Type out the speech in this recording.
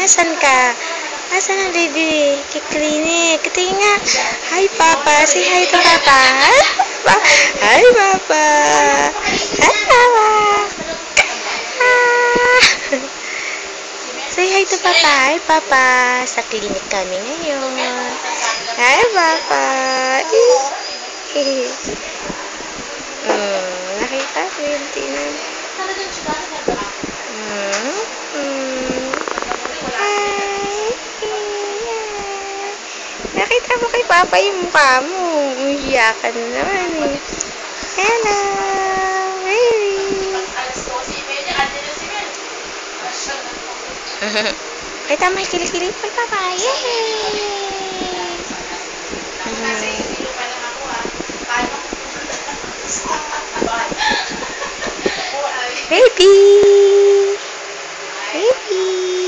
Asan ka? Asan na, baby? Kiklinik. Tingin nga. Hi, Papa. Say hi to Papa. Hi, Papa. Hi, Papa. Ah. Say hi to Papa. Hi, Papa. Sa klinik kami ngayon. Hi, Papa. Nakita ko yung tinan. Hi. Nakita mo kay Papa yung mukha mo. Umiiyakan na naman eh. Hello, baby. Kita mo yung kilikili kay Papa. Yay! Baby! Baby!